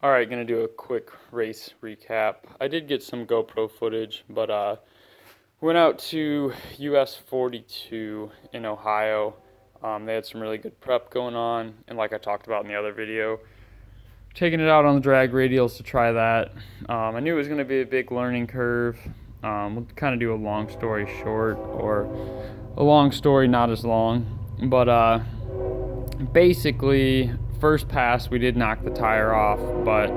Alright, gonna do a quick race recap. I did get some GoPro footage, but went out to US 42 in Ohio. They had some really good prep going on, and like I talked about in the other video, taking it out on the drag radials to try that. I knew it was gonna be a big learning curve. We'll kind of do a long story short, or a long story not as long, but basically, first pass we did knock the tire off, but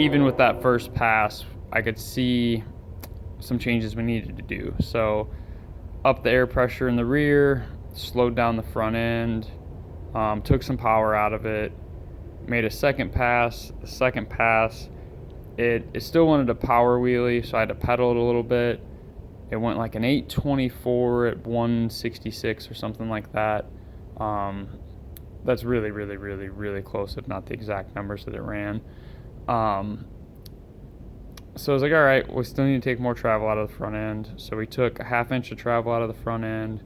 even with that first pass, I could see some changes we needed to do. So, up the air pressure in the rear, slowed down the front end, took some power out of it, made a second pass. The second pass, it still wanted a power wheelie, so I had to pedal it a little bit. It went like an 824 at 166 or something like that. That's really, really, really, really close, if not the exact numbers that it ran. So I was like, all right, we still need to take more travel out of the front end. So we took a half inch of travel out of the front end,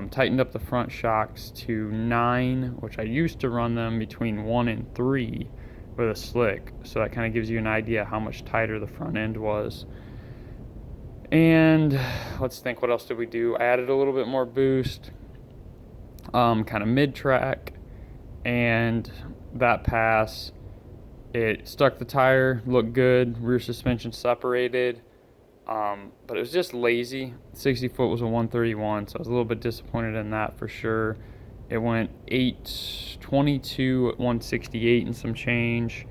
tightened up the front shocks to 9, which I used to run them between 1 and 3 with a slick. So that kind of gives you an idea how much tighter the front end was. And let's think, what else did we do? I added a little bit more boost, kind of mid-track, and that pass, it stuck the tire, looked good, rear suspension separated, but it was just lazy. 60 foot was a 131, so I was a little bit disappointed in that for sure. It went 822 at 168 and some change,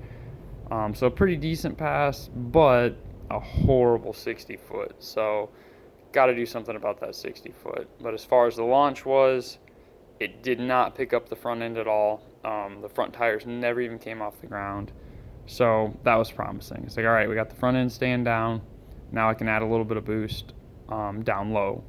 so a pretty decent pass, but a horrible 60 foot. So got to do something about that 60 foot. But as far as the launch was, it did not pick up the front end at all. The front tires never even came off the ground. So that was promising. It's like, all right, we got the front end staying down. Now I can add a little bit of boost down low.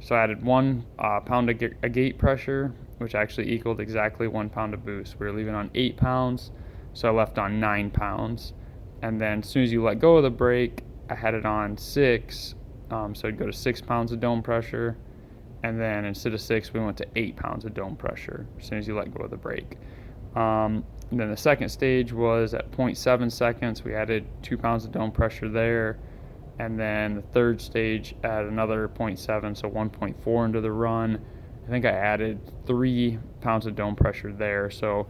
So I added 1 pound of gate pressure, which actually equaled exactly 1 pound of boost. We were leaving on 8 pounds, so I left on 9 pounds. And then as soon as you let go of the brake, I had it on 6, so it'd go to 6 pounds of dome pressure. And then instead of 6, we went to 8 pounds of dome pressure as soon as you let go of the brake. And then the second stage was at 0.7 seconds. We added 2 pounds of dome pressure there. And then the third stage at another 0.7, so 1.4 into the run. I think I added 3 pounds of dome pressure there. So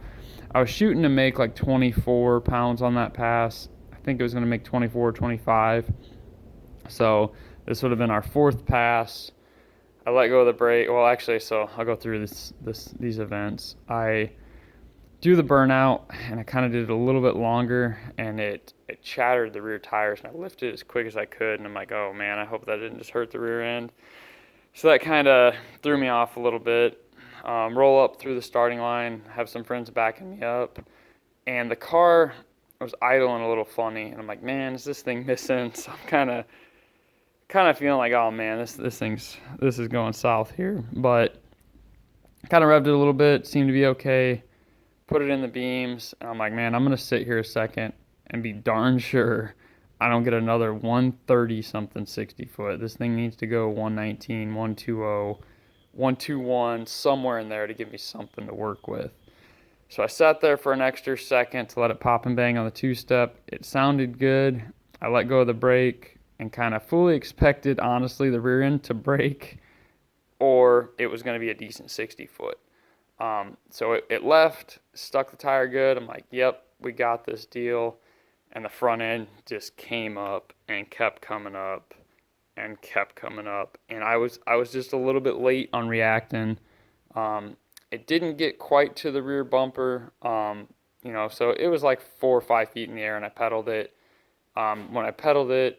I was shooting to make like 24 pounds on that pass. I think it was going to make 24 or 25. So this would have been our 4th pass. I let go of the brake. Well, actually, so I'll go through these events. I do the burnout, and I kind of did it a little bit longer, and it shattered the rear tires, and I lifted it as quick as I could, and I'm like, oh man, I hope that didn't just hurt the rear end. So that kind of threw me off a little bit. Roll up through the starting line, have some friends backing me up, and the car was idling a little funny, and I'm like, man, is this thing missing? So I'm kind of feeling like, oh man, this is going south here. But kind of revved it a little bit, seemed to be okay. Put it in the beams, and I'm like, man, I'm gonna sit here a second and be darn sure I don't get another 130 something 60 foot. This thing needs to go 119, 120, 121, somewhere in there to give me something to work with. So I sat there for an extra second to let it pop and bang on the 2-step. It sounded good. I let go of the brake and kind of fully expected, honestly, the rear end to break, or it was going to be a decent 60 foot. So it left, stuck the tire good. I'm like, yep, we got this deal. And the front end just came up and kept coming up and kept coming up. And I was just a little bit late on reacting. It didn't get quite to the rear bumper, so it was like 4 or 5 feet in the air, and I pedaled it. When I pedaled it,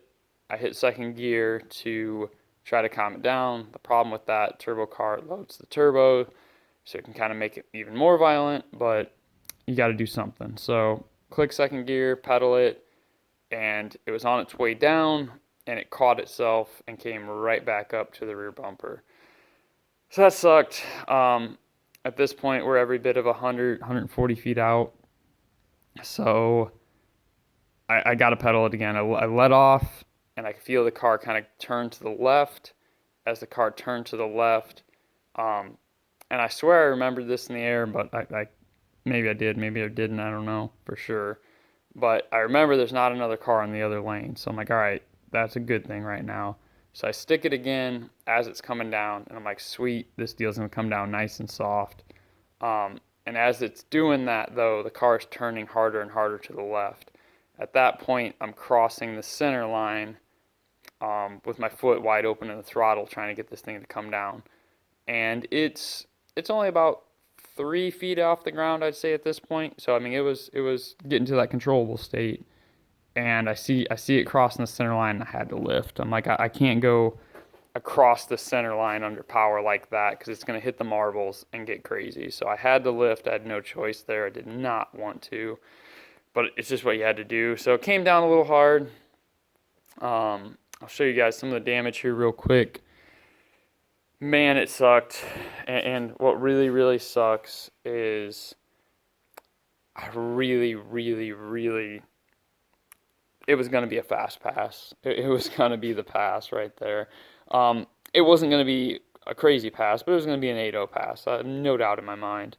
I hit second gear to try to calm it down. The problem with that turbo car, it loads the turbo, so it can kind of make it even more violent, but you got to do something. So click second gear, pedal it, and it was on its way down, and it caught itself and came right back up to the rear bumper. So that sucked. At this point, we're every bit of 100, 140 feet out. So I got to pedal it again. I let off, and I could feel the car kind of turn to the left. As the car turned to the left, and I swear I remembered this in the air, but I maybe I did, maybe I didn't, I don't know for sure. But I remember there's not another car in the other lane. So I'm like, all right, that's a good thing right now. So I stick it again as it's coming down, and I'm like, sweet, this deal's gonna come down nice and soft. And as it's doing that, though, the car's turning harder and harder to the left. At that point, I'm crossing the center line with my foot wide open in the throttle, trying to get this thing to come down. And it's only about 3 feet off the ground, I'd say at this point. So I mean, it was getting to that controllable state, and I see it crossing the center line, and I had to lift. I'm like, I can't go across the center line under power like that because it's going to hit the marbles and get crazy. So I had to lift. I had no choice there. I did not want to, but it's just what you had to do. So it came down a little hard. I'll show you guys some of the damage here real quick. Man, it sucked. And what really, really sucks is I really, really, really, it was going to be a fast pass. It was going to be the pass right there. It wasn't going to be a crazy pass, but it was going to be an 8-0 pass. No doubt in my mind.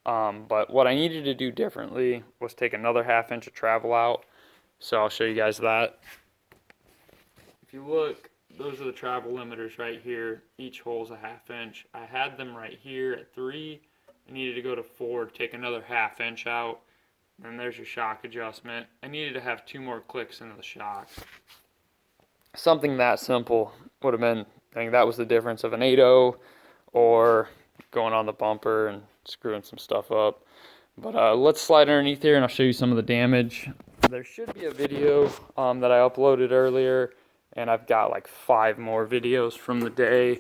But what I needed to do differently was take another ½ inch of travel out. So I'll show you guys that. If you look, those are the travel limiters right here. Each hole's a ½ inch. I had them right here at 3. I needed to go to 4, take another ½ inch out. Then there's your shock adjustment. I needed to have 2 more clicks into the shock. Something that simple would have been, I think that was the difference of an 8-0 or going on the bumper and screwing some stuff up. But let's slide underneath here and I'll show you some of the damage. There should be a video that I uploaded earlier, and I've got like 5 more videos from the day.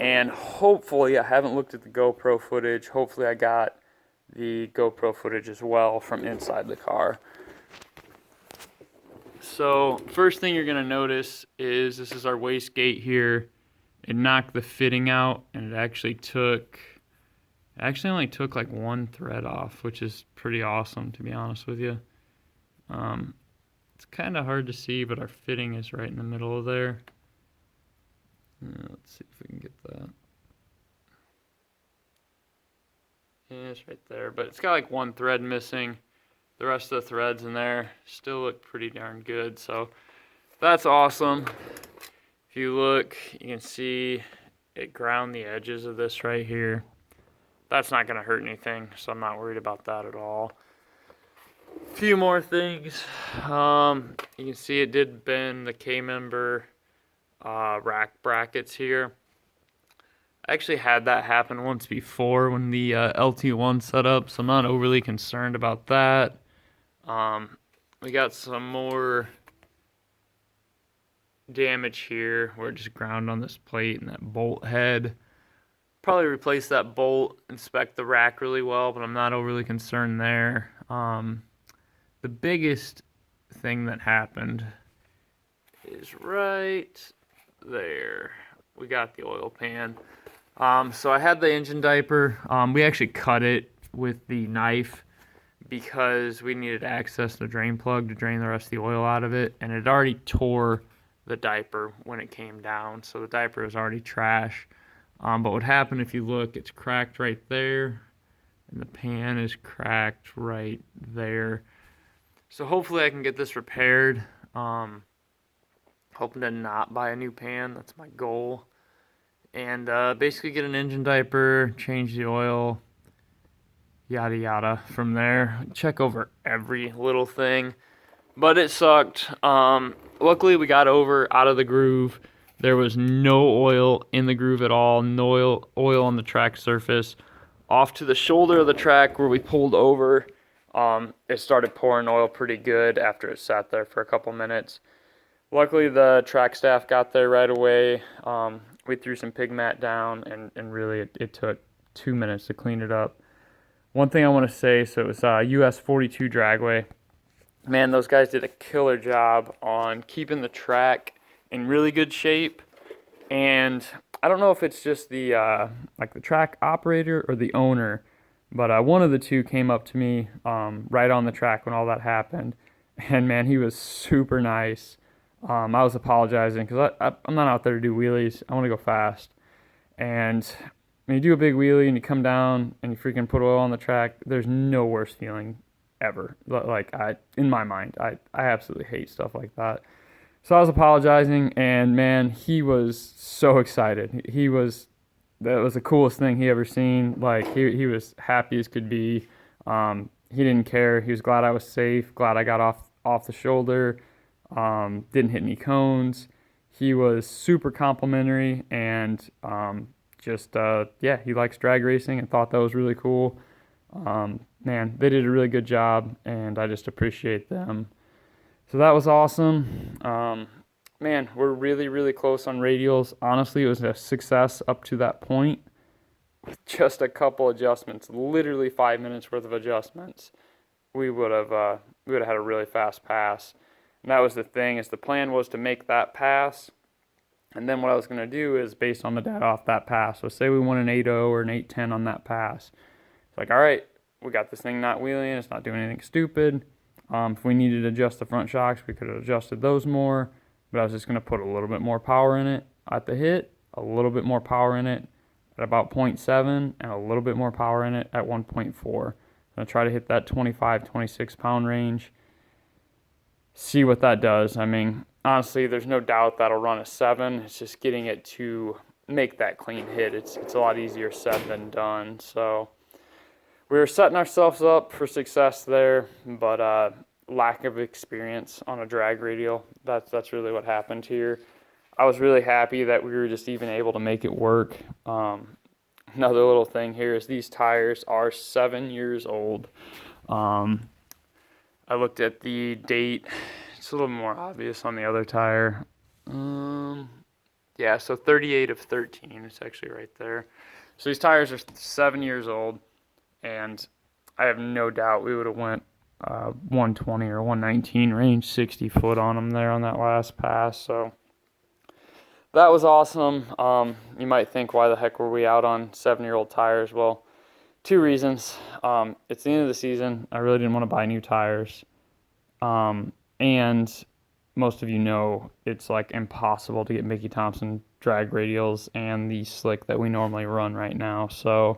And hopefully, I haven't looked at the GoPro footage. Hopefully I got the GoPro footage as well from inside the car. So first thing you're going to notice is this is our wastegate here. It knocked the fitting out, and it actually only took like 1 thread off, which is pretty awesome, to be honest with you. It's kind of hard to see, but our fitting is right in the middle of there. Let's see if we can get that. Yeah, it's right there, but it's got like 1 thread missing. The rest of the threads in there still look pretty darn good, so that's awesome. If you look, you can see it ground the edges of this right here. That's not going to hurt anything, so I'm not worried about that at all. A few more things. You can see it did bend the K-member rack brackets here. I actually had that happen once before when the LT1 set up, so I'm not overly concerned about that. We got some more damage here where it just ground on this plate and that bolt head. Probably replace that bolt, inspect the rack really well, but I'm not overly concerned there. The biggest thing that happened is right there. We got the oil pan. So I had the engine diaper. We actually cut it with the knife because we needed access to the drain plug to drain the rest of the oil out of it, and it already tore the diaper when it came down, so the diaper was already trash. But what happened, if you look, it's cracked right there, and the pan is cracked right there. So hopefully I can get this repaired. Hoping to not buy a new pan, that's my goal. And basically get an engine diaper, change the oil, yada yada from there. Check over every little thing. But it sucked. Luckily we got out of the groove. There was no oil in the groove at all, no oil on the track surface. Off to the shoulder of the track where we pulled over, it started pouring oil pretty good after it sat there for a couple minutes. Luckily the track staff got there right away. We threw some pig mat down, and really it took 2 minutes to clean it up. One thing I want to say, so it was US 42 dragway. Man, those guys did a killer job on keeping the track in really good shape. And I don't know if it's just the like the track operator or the owner, but one of the two came up to me right on the track when all that happened, and man, he was super nice. I was apologizing because I'm not out there to do wheelies. I want to go fast, and when you do a big wheelie and you come down and you freaking put oil on the track, there's no worse feeling ever. Like, in my mind, I absolutely hate stuff like that. So I was apologizing, and man, he was so excited. That was the coolest thing he ever seen. Like, he was happy as could be. He didn't care. He was glad I was safe, glad I got off the shoulder, didn't hit any cones. He was super complimentary, and yeah, he likes drag racing and thought that was really cool. Man, they did a really good job, and I just appreciate them. So that was awesome. Man, we're really, really close on radials. Honestly, it was a success up to that point with just a couple adjustments, literally 5 minutes worth of adjustments. We would have had a really fast pass. And that was the thing, is the plan was to make that pass. And then what I was going to do is, based on the data off that pass, so say we won an 8.0 or an 8.10 on that pass. It's like, all right, we got this thing not wheeling, it's not doing anything stupid. If we needed to adjust the front shocks, we could have adjusted those more. But I was just going to put a little bit more power in it at the hit, a little bit more power in it at about 0.7, and a little bit more power in it at 1.4. I'm going to try to hit that 25, 26 pound range. See what that does. I mean, honestly, there's no doubt that'll run a 7. It's just getting it to make that clean hit. It's a lot easier said than done. So we were setting ourselves up for success there, but lack of experience on a drag radial. That's really what happened here. I was really happy that we were just even able to make it work. Another little thing here is these tires are 7 years old. I looked at the date. It's a little more obvious on the other tire. Yeah, so 38 of 13. It's actually right there. So these tires are 7 years old, and I have no doubt we would have went 120 or 119 range, 60 foot on them there on that last pass. So that was awesome. You might think, why the heck were we out on 7-year-old tires? Well, 2 reasons. It's the end of the season. I really didn't want to buy new tires. And most of you know it's like impossible to get Mickey Thompson drag radials and the slick that we normally run right now. So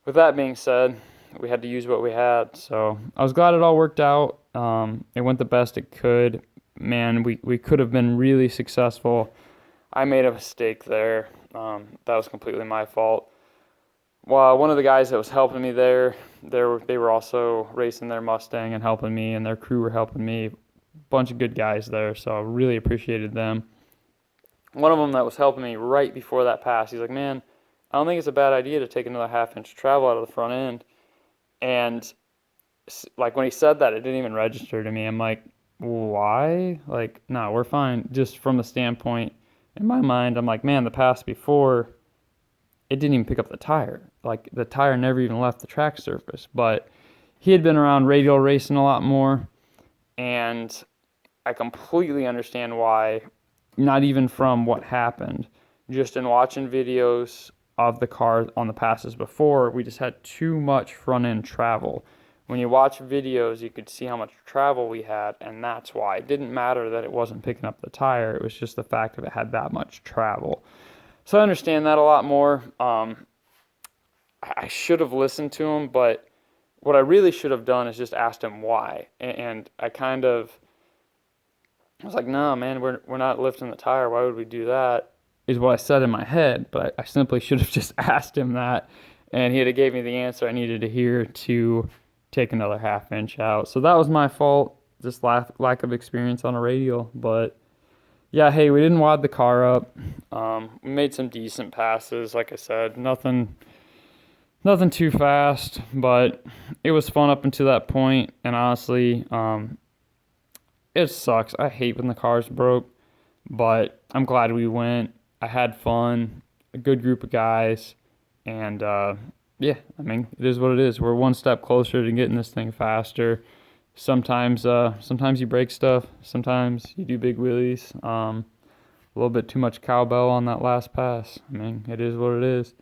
with that being said, we had to use what we had. So I was glad it all worked out. It went the best it could. Man, we could have been really successful. I made a mistake there. That was completely my fault. Well, one of the guys that was helping me there, they were also racing their Mustang and helping me, and their crew were helping me. Bunch of good guys there, so I really appreciated them. One of them that was helping me right before that pass, he's like, man, I don't think it's a bad idea to take another half-inch travel out of the front end. And like when he said that, it didn't even register to me. I'm like, why? Like, no, we're fine. Just from the standpoint, in my mind, I'm like, man, the pass before, it didn't even pick up the tire. Like, the tire never even left the track surface. But he had been around radial racing a lot more, and I completely understand why, not even from what happened. Just in watching videos of the car on the passes before, we just had too much front end travel. When you watch videos, you could see how much travel we had, and that's why. It didn't matter that it wasn't picking up the tire. It was just the fact that it had that much travel. So I understand that a lot more. I should have listened to him, but what I really should have done is just asked him why. And I was like, no, man, we're not lifting the tire. Why would we do that? Is what I said in my head, but I simply should have just asked him that, and he'd have gave me the answer I needed to hear to take another half-inch out. So that was my fault, just lack of experience on a radial. But yeah, hey, we didn't wad the car up. We made some decent passes, like I said, nothing too fast, but it was fun up until that point. And honestly, it sucks. I hate when the cars broke, but I'm glad we went. I had fun, a good group of guys, and yeah, I mean, it is what it is. We're one step closer to getting this thing faster. Sometimes you break stuff. Sometimes you do big wheelies. A little bit too much cowbell on that last pass. I mean, it is what it is.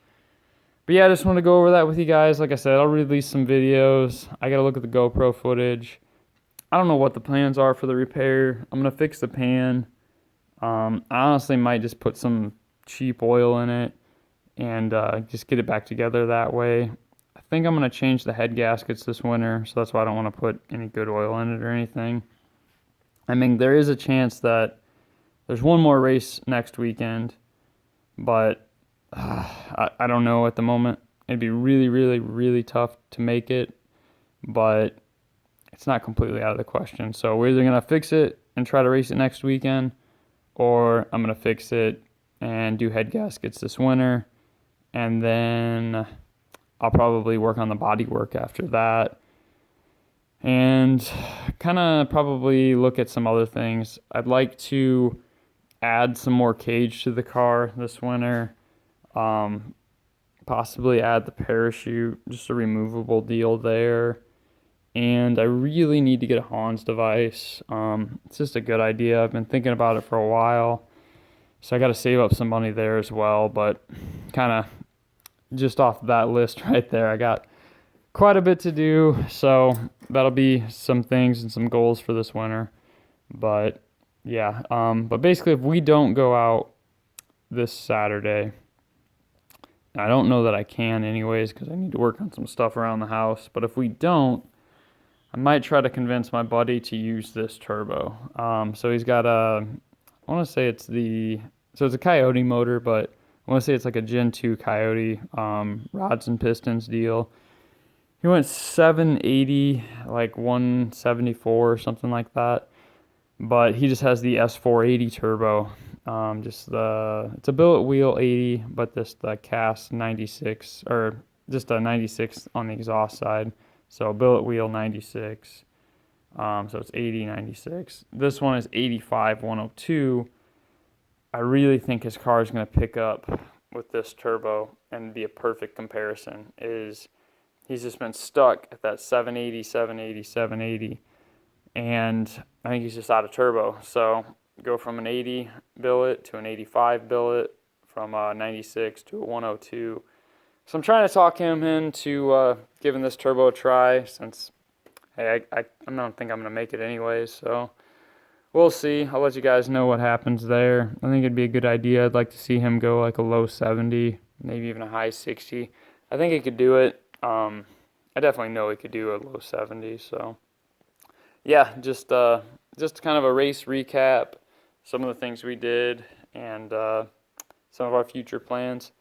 But yeah, I just want to go over that with you guys. Like I said, I'll release some videos. I got to look at the GoPro footage. I don't know what the plans are for the repair. I'm going to fix the pan. I honestly might just put some cheap oil in it and just get it back together that way. I think I'm going to change the head gaskets this winter, so that's why I don't want to put any good oil in it or anything. I mean, there is a chance that there's one more race next weekend, but I don't know at the moment. It'd be really, really, really tough to make it, but it's not completely out of the question. So we're either going to fix it and try to race it next weekend, or I'm going to fix it and do head gaskets this winter, and then I'll probably work on the body work after that, and kind of probably look at some other things. I'd like to add some more cage to the car this winter, possibly add the parachute, just a removable deal there. And I really need to get a Hans device. It's just a good idea. I've been thinking about it for a while, so I got to save up some money there as well. But kind of just off that list right there, I got quite a bit to do, so that'll be some things and some goals for this winter. But yeah, but basically, if we don't go out this Saturday, and I don't know that I can anyways because I need to work on some stuff around the house, but if we don't, I might try to convince my buddy to use this turbo. So he's got I want to say it's a Coyote motor, but I want to say it's like a Gen 2 Coyote rods and pistons deal. He went 780, like 174 or something like that. But he just has the S480 turbo. It's a billet wheel 80, but the cast 96, or just a 96 on the exhaust side. So billet wheel 96. So it's 80, 96. This one is 85, 102. I really think his car is going to pick up with this turbo and be a perfect comparison. He's just been stuck at that 780, 780, 780. And I think he's just out of turbo. So go from an 80 billet to an 85 billet, from a 96 to a 102. So I'm trying to talk him into giving this turbo a try, since, hey, I don't think I'm going to make it anyways. So we'll see. I'll let you guys know what happens there. I think it'd be a good idea. I'd like to see him go like a low 70, maybe even a high 60. I think he could do it. I definitely know he could do a low 70. So yeah, just kind of a race recap, some of the things we did, and some of our future plans.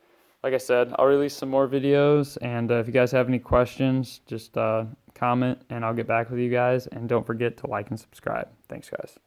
Like I said, I'll release some more videos, and if you guys have any questions, just comment, and I'll get back with you guys. And don't forget to like and subscribe. Thanks, guys.